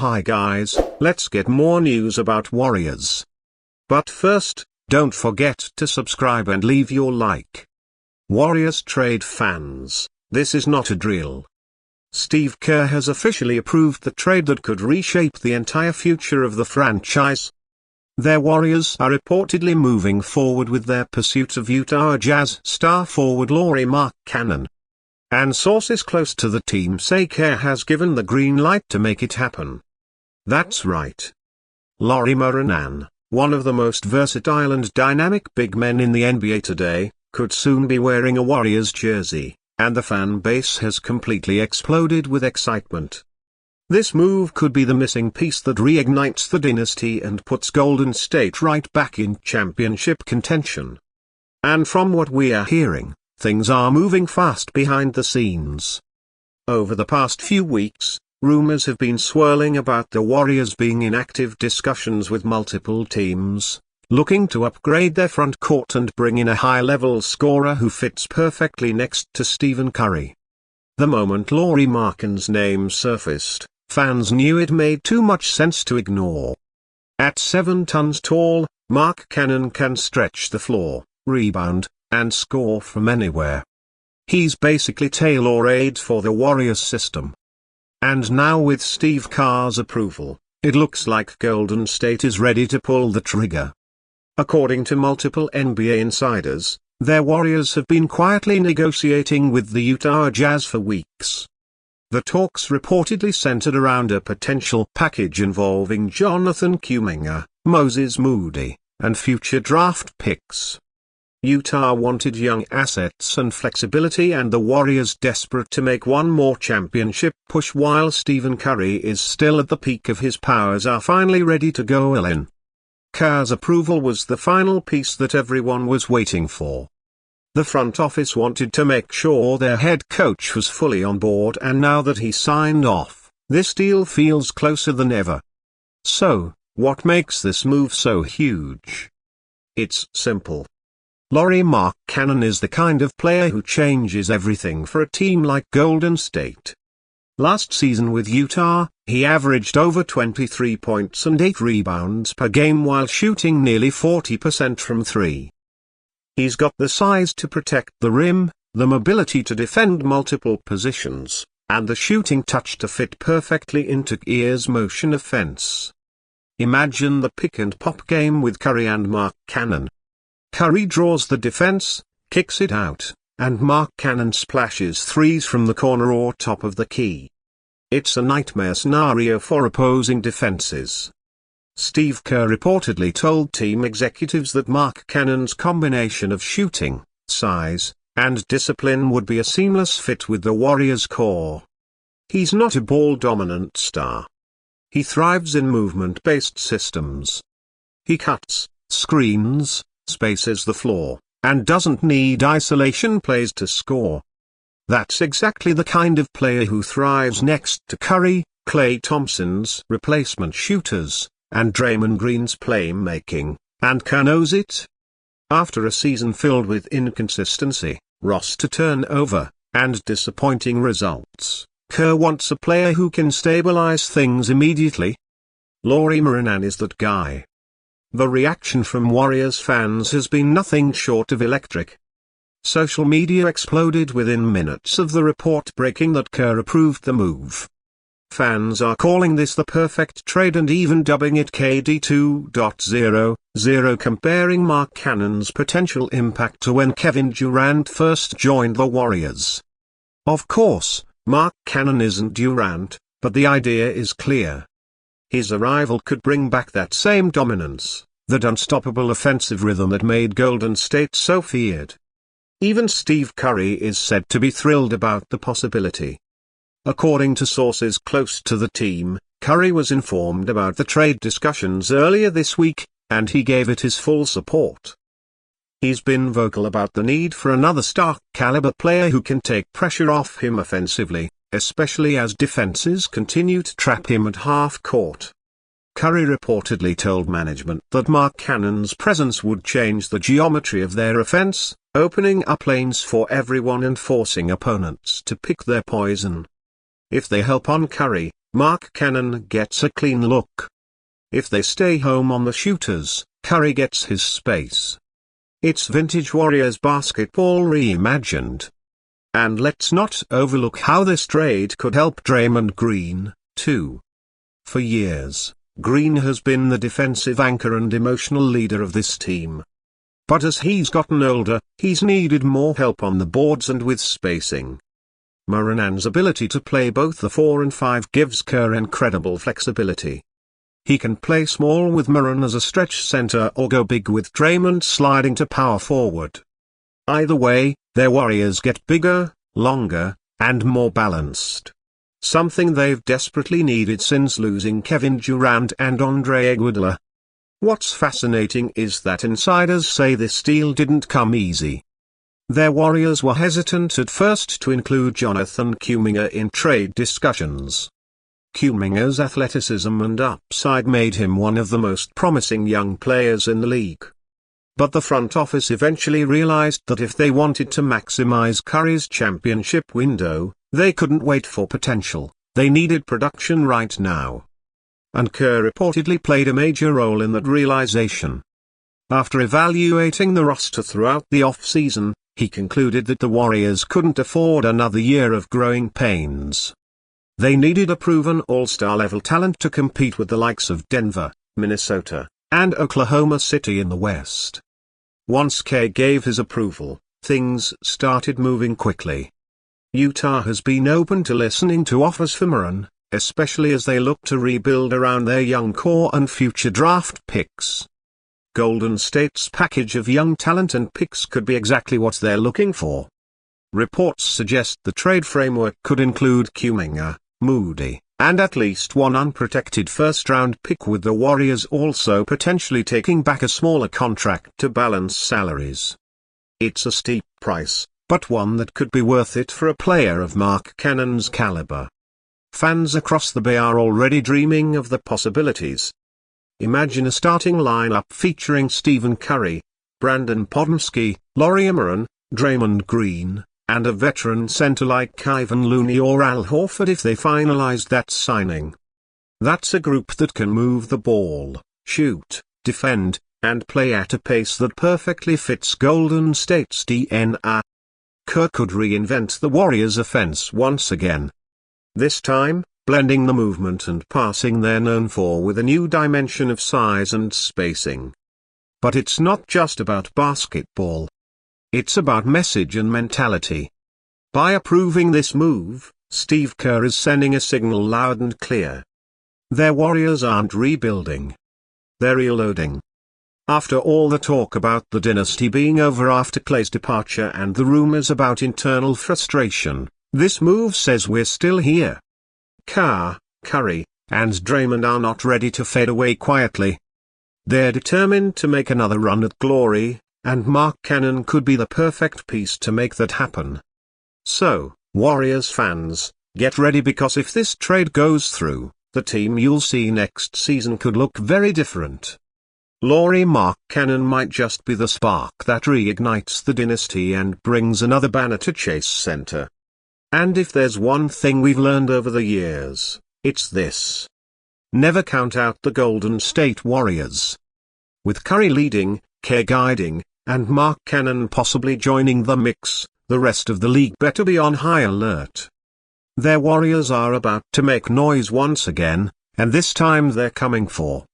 Hi guys, let's get more news about Warriors. But first, don't forget to subscribe and leave your like. Warriorstrade fans, this is not a drill. Steve Kerr has officially approved the trade that could reshape the entire future of the franchise. Their Warriors are reportedly moving forward with their pursuit of Utah Jazz star forward Lauri Markkanen. And sources close to the team say Kerr has given the green light to make it happen. That's right. Lauri Markkanen, one of the most versatile and dynamic big men in the NBA today, could soon be wearing a Warriors jersey, and the fan base has completely exploded with excitement. This move could be the missing piece that reignites the dynasty and puts Golden State right back in championship contention. And from what we are hearing, things are moving fast behind the scenes. Over the past few weeks, rumors have been swirling about the Warriors being in active discussions with multiple teams, looking to upgrade their front court and bring in a high-level scorer who fits perfectly next to Stephen Curry. The moment Lauri Markkanen's name surfaced, fans knew it made too much sense to ignore. At 7 tons tall, Markkanen can stretch the floor, rebound, and score from anywhere. He's basically tailor-made for the Warriors system. And now with Steve Kerr's approval, it looks like Golden State is ready to pull the trigger. According to multiple NBA insiders, their Warriors have been quietly negotiating with the Utah Jazz for weeks. The talks reportedly centered around a potential package involving Jonathan Kuminga, Moses Moody, and future draft picks. Utah wanted young assets and flexibility, and the Warriors, desperate to make one more championship push while Stephen Curry is still at the peak of his powers, are finally ready to go all in. Kerr's approval was the final piece that everyone was waiting for. The front office wanted to make sure their head coach was fully on board, and now that he signed off, this deal feels closer than ever. So, what makes this move so huge? It's simple. Lauri Markkanen is the kind of player who changes everything for a team like Golden State. Last season with Utah, he averaged over 23 points and 8 rebounds per game while shooting nearly 40% from three. He's got the size to protect the rim, the mobility to defend multiple positions, and the shooting touch to fit perfectly into Kerr's motion offense. Imagine the pick-and-pop game with Curry and Markkanen. Curry draws the defense, kicks it out, and Markkanen splashes threes from the corner or top of the key. It's a nightmare scenario for opposing defenses. Steve Kerr reportedly told team executives that Markkanen's combination of shooting, size, and discipline would be a seamless fit with the Warriors core. He's not a ball-dominant star. He thrives in movement-based systems. He cuts, screens, spaces the floor, and doesn't need isolation plays to score. That's exactly the kind of player who thrives next to Curry, Klay Thompson's replacement shooters, and Draymond Green's playmaking, and Kerr knows it. After a season filled with inconsistency, roster turnover, and disappointing results, Kerr wants a player who can stabilize things immediately. Lauri Markkanen is that guy. The reaction from Warriors fans has been nothing short of electric. Social media exploded within minutes of the report breaking that Kerr approved the move. Fans are calling this the perfect trade and even dubbing it KD 2.0, comparing Markkanen's potential impact to when Kevin Durant first joined the Warriors. Of course, Markkanen isn't Durant, but the idea is clear. His arrival could bring back that same dominance, that unstoppable offensive rhythm that made Golden State so feared. Even Steve Curry is said to be thrilled about the possibility. According to sources close to the team, Curry was informed about the trade discussions earlier this week, and he gave it his full support. He's been vocal about the need for another star-caliber player who can take pressure off him offensively, especially as defenses continue to trap him at half-court. Curry reportedly told management that Markkanen's presence would change the geometry of their offense, opening up lanes for everyone and forcing opponents to pick their poison. If they help on Curry, Markkanen gets a clean look. If they stay home on the shooters, Curry gets his space. It's vintage Warriors basketball reimagined. And let's not overlook how this trade could help Draymond Green, too. For years, Green has been the defensive anchor and emotional leader of this team. But as he's gotten older, he's needed more help on the boards and with spacing. Markkanen's ability to play both the 4 and 5 gives Kerr incredible flexibility. He can play small with Markkanen as a stretch center or go big with Draymond sliding to power forward. Either way, their Warriors get bigger, longer, and more balanced. Something they've desperately needed since losing Kevin Durant and Andre Iguodala. What's fascinating is that insiders say this deal didn't come easy. Their Warriors were hesitant at first to include Jonathan Kuminga in trade discussions. Kuminga's athleticism and upside made him one of the most promising young players in the league. But the front office eventually realized that if they wanted to maximize Curry's championship window, they couldn't wait for potential, they needed production right now. And Kerr reportedly played a major role in that realization. After evaluating the roster throughout the off-season, he concluded that the Warriors couldn't afford another year of growing pains. They needed a proven all-star level talent to compete with the likes of Denver, Minnesota, and Oklahoma City in the West. Once Kerr gave his approval, things started moving quickly. Utah has been open to listening to offers for Markkanen, especially as they look to rebuild around their young core and future draft picks. Golden State's package of young talent and picks could be exactly what they're looking for. Reports suggest the trade framework could include Kuminga, Moody, and at least one unprotected first-round pick, with the Warriors also potentially taking back a smaller contract to balance salaries. It's a steep price, but one that could be worth it for a player of Markkanen's caliber. Fans across the Bay are already dreaming of the possibilities. Imagine a starting lineup featuring Stephen Curry, Brandon Podolsky, Lauri Markkanen, Draymond Green, and a veteran center like Kevon Looney or Al Horford if they finalized that signing. That's a group that can move the ball, shoot, defend, and play at a pace that perfectly fits Golden State's DNA. Kerr could reinvent the Warriors' offense once again. This time, blending the movement and passing they're known for with a new dimension of size and spacing. But it's not just about basketball. It's about message and mentality. By approving this move, Steve Kerr is sending a signal loud and clear. Their Warriors aren't rebuilding. They're reloading. After all the talk about the dynasty being over after Clay's departure and the rumors about internal frustration, this move says we're still here. Kerr, Curry, and Draymond are not ready to fade away quietly. They're determined to make another run at glory, and Markkanen could be the perfect piece to make that happen. So, Warriors fans, get ready, because if this trade goes through, the team you'll see next season could look very different. Lauri Markkanen might just be the spark that reignites the dynasty and brings another banner to Chase Center. And if there's one thing we've learned over the years, it's this. Never count out the Golden State Warriors. With Curry leading, Kerr guiding, and Markkanen possibly joining the mix, the rest of the league better be on high alert. Their Warriors are about to make noise once again, and this time they're coming for